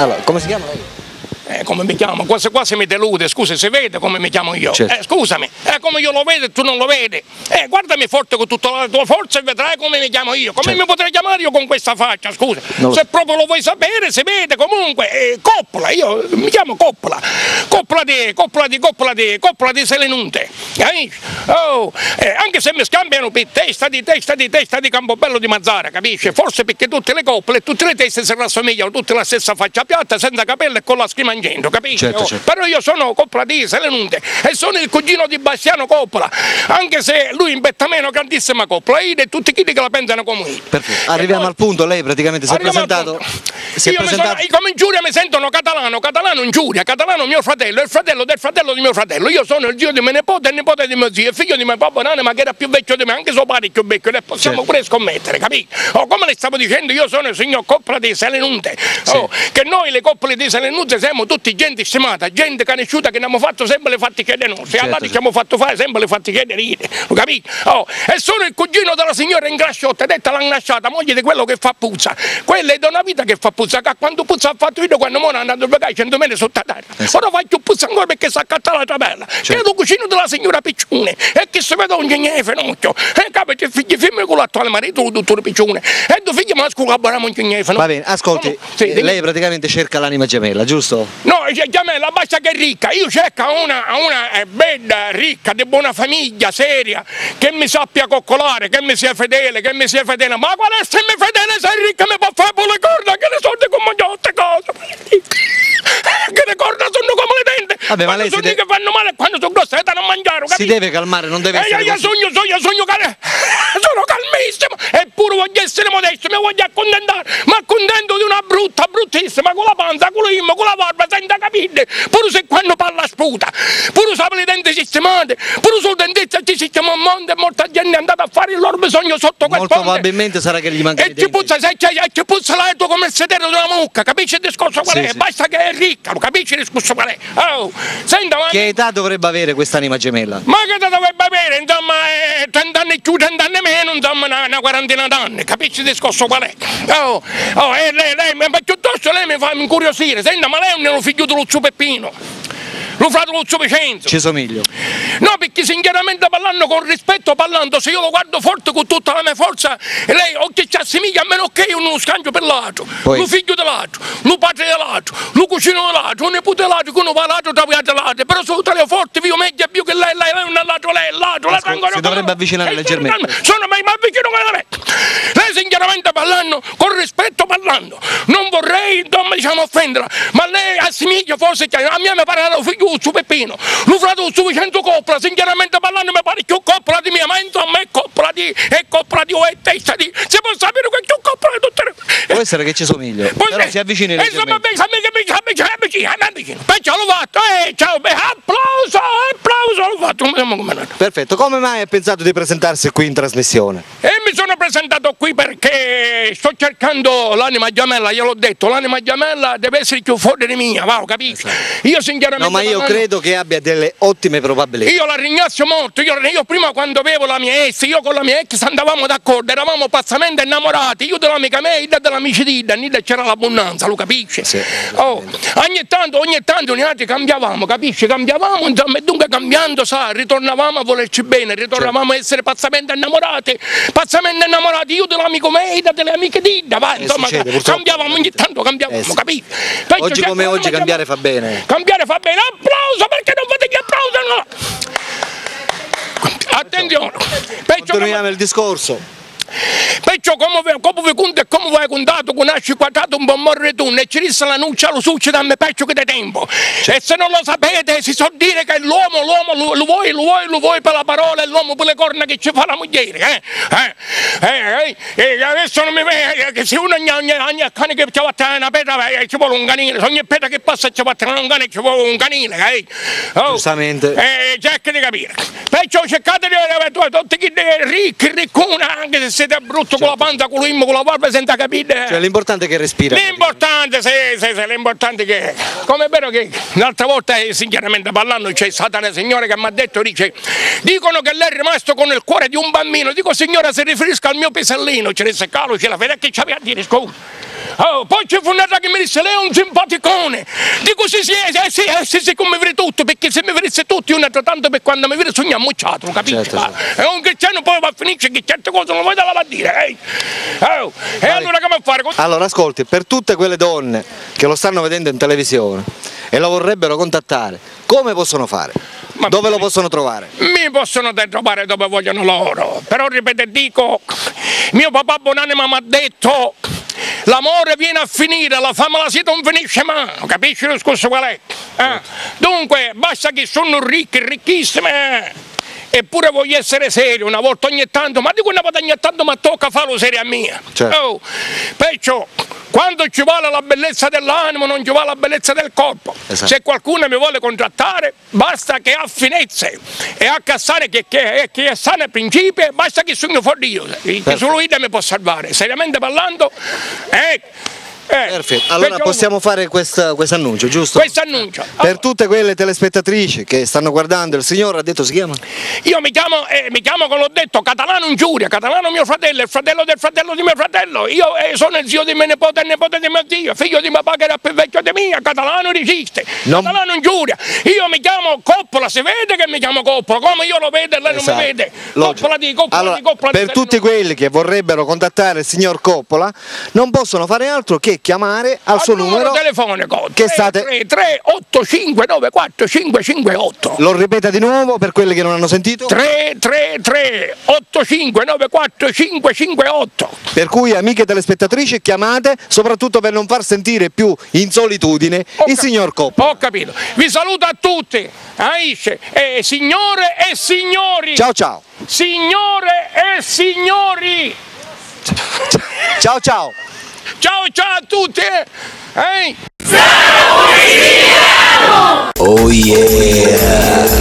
Allora, come si chiama lei? Come mi chiamo? Quasi quasi mi delude, scusa, si vede come mi chiamo io? Certo. Scusami, come io lo vedo e tu non lo vedi? Guardami forte con tutta la tua forza e vedrai come mi chiamo io. Come mi potrei chiamare io con questa faccia, scusa? Se proprio lo vuoi sapere, si vede comunque. Coppola, io mi chiamo Coppola. Coppola di Selinunte. Capisci? Anche se mi scambiano per testa di Campobello di Mazzara, capisci? Forse perché tutte le coppole e tutte le teste si rassomigliano, tutte la stessa faccia piatta, senza capelli e con la schiuma capisci? Certo. Però io sono Coppola di Selinunte e sono il cugino di Bastiano Coppola, anche se lui inventa meno grandissima Coppola, io e tutti quelli che la pensano come io. Perfetto. Arriviamo al punto, lei praticamente si è presentato. Come in giuria mi sentono catalano in giuria, catalano mio fratello, il fratello del fratello di mio fratello. Io sono il zio di mio nipote e il nipote di mio zio, il figlio di mio papà Nane, ma che era più vecchio di me, anche suo padre più vecchio, ne possiamo pure scommettere, capito? Come le stavo dicendo, io sono il signor Coppola di Selinunte, che noi le coppole di Selinunte siamo tutti gente stimata, gente conosciuta, che abbiamo fatto sempre le fattichette nostre, allora ci abbiamo fatto fare sempre le fattichette ride, lo capito? E sono il cugino della signora Ingrasciotta, detta l'Angnasciata, moglie di quello che fa puzza. Quella è da una vita che fa puzza, che quando puzza ha fatto io quando è andato a pagare 100 metri sotto a terra. Ora faccio puzza ancora perché si accatta la tabella. Che è il cugino della signora Piccione, e che si vede ogni fenocchio. E capite, figli figli con l'attuale marito, il dottore Piccione. E due figli maschi collaborano ogni fenocchio. Va bene, ascolti, lei praticamente cerca l'anima gemella, giusto? No, gemella basta che è ricca, io cerco una bella, ricca, di buona famiglia, seria, che mi sappia coccolare, che mi sia fedele, ma qual è se mi fedele, se è ricca mi può fare pure le corna, che ne so di come mogliotte cose, che le corna sono come le denti, vabbè, ma lei sono che fanno male e quando sono grosse danno a mangiare, capito? Si deve calmare, non deve essere io sogno sono calmissimo, eppure voglio essere modesto, mi voglio accontentare, ma accontento di una bruttissima, con la panza, con l'immo, con la barba, senza capire, pure se quando parla sputa, pure se le denti sistemate, pure sul dentista ci sistema un mondo e molta gente è andata a fare il loro bisogno sotto quel ponte. Molto probabilmente sarà che gli manca i denti. E ci puzza l'aeto come il sedere di una mucca, capisci il discorso qual è? Basta che è ricca, lo capisci il discorso qual è? Senta, che età dovrebbe avere quest'anima gemella? Ma che età dovrebbe avere? Insomma, 30 anni più, 30 anni meno, insomma, una quarantina d'anni, capisci il discorso qual è? Piuttosto lei mi fa incuriosire, senta, ma lei è un figlio dello zio Peppino? Lo fratello Luzzo Vicenzo. Ci somiglio. No, perché sinceramente parlando, con rispetto parlando, se io lo guardo forte con tutta la mia forza, lei o che ci assomiglia a meno che io non scambio per l'altro, lo figlio dell'altro, lo padre dell'altro, lo cugino dell'altro, lo nipote dell'altro, che uno va l'altro, tra l'altro, però sono tale forte, io meglio più che lei è un altro, lei è l'altro, la si dovrebbe avvicinare leggermente. Sono mai vicino con me. Lei sinceramente parlando, con rispetto parlando, non vorrei, insomma, diciamo, offenderla, ma lei assomiglia forse, a me mi pare lo figlio su Peppino, lo fratello su Vicenzo Coppola, sinceramente parlando mi pare più Coppola di mia, ma insomma è Coppola di e testa di, si può sapere che è più Coppola di tutte le... Può essere che ci somiglio, però si avvicini leggermente. Insomma, avvicino, perciò l'ho fatto, ciao, applauso, l'ho fatto. Perfetto, come mai ha pensato di presentarsi qui in trasmissione? E mi sono presentato qui perché sto cercando l'anima gemella, gliel'ho detto, l'anima gemella deve essere più forte di mia, va, capito? Io sinceramente... No, ma io credo che abbia delle ottime probabilità. Io la ringrazio molto, io prima quando avevo la mia ex, io con la mia ex andavamo d'accordo, eravamo pazzamente innamorati, io dell'amica mia, ida dell'amici di Ida, c'era l'abbondanza, lo capisci? Sì, ogni tanto noi altri cambiavamo, capisci? Cambiavamo, insomma, e dunque cambiando, ritornavamo a volerci bene, ritornavamo a essere pazzamente innamorati, io dell'amico mio, Ida delle amiche di Ida, va, insomma, cambiavamo ogni tanto, cambiavamo, capito? Oggi come oggi cambiare fa bene. Cambiare fa bene, applauso, perché non fate gli applausi, no? Attenzione, continuiamo il discorso. Perciò come vi conto e come voi contato con nasci quadrato un po' morre tu e ci rissa la nuccia lo succede a me peggio che da tempo e se non lo sapete si so dire che l'uomo lo vuoi per la parola e l'uomo per le corna che ci fa la moglie e adesso non mi vede che se uno ogni cane che ci va una peta ci vuole un canile ogni peta che passa ci va un cane ci vuole un canile giustamente cerca di capire perciò cercate di tutti chi riccuna anche se siete brutto con la panza, con l'immo, con la barba senza capire. Cioè l'importante è che respira. L'importante, l'importante che... Come è vero che l'altra volta, sinceramente parlando, c'è stata una signora che mi ha detto, dicono che lei è rimasto con il cuore di un bambino. Dico, signora, si riferisca al mio pesellino, ce ne se calo, ce la vede che c'aveva a dire, scusa. Oh, poi c'è Funetta che mi disse lei è un simpaticone. Dico sì, come vede tutto, perché se mi vedesse tutti io ne tanto per quando mi vede sogna ammucciato, capisci? Certo. E un cristiano poi va a finire che certe cose non vuoi da la dire. Oh, e allora come fare? Allora ascolti, per tutte quelle donne che lo stanno vedendo in televisione e lo vorrebbero contattare, come possono fare? Dove lo possono trovare? Mi possono trovare dove vogliono loro, però ripeto, dico, mio papà buonanima mi ha detto l'amore viene a finire, la fama la seta non finisce mai, capisci lo scorso qual è? Dunque basta che sono ricchi, ricchissime, eppure voglio essere serio una volta ogni tanto, ma dico una volta ogni tanto mi tocca farlo serio a mia. Certo. Oh, perciò quando ci vuole la bellezza dell'animo non ci vuole la bellezza del corpo. Esatto. Se qualcuno mi vuole contrattare basta che ha finezze e ha cassare che è sano a principio, basta che sogno fuori Dio, che solo Dio mi può salvare, seriamente parlando. Perfetto, allora possiamo fare questo annuncio, giusto? Questo annuncio. Per tutte quelle telespettatrici che stanno guardando, il signore ha detto si chiama? Io mi chiamo come l'ho detto, Catalano in Giuria, Catalano mio fratello, il fratello del fratello di mio fratello, io sono il zio di mio nipote e il nipote di mio zio, figlio di papà che era più vecchio di mia, Catalano resiste, Catalano in Giuria, io mi chiamo Coppola, si vede che mi chiamo Coppola, come io lo vedo e lei non mi vede, Coppola di Coppola allora, di Coppola per tutti quelli che vorrebbero contattare il signor Coppola non possono fare altro che chiamare al suo numero telefonico che state 385945558. Lo ripeta di nuovo per quelli che non hanno sentito? 333-8594-558. Per cui amiche telespettatrici chiamate soprattutto per non far sentire più in solitudine il signor Coppola. Ho capito, vi saluto a tutti, Aisce, signore e signori. Ciao ciao. Signore e signori. Ciao ciao. Ciao ciao a tutti! Oh yeah!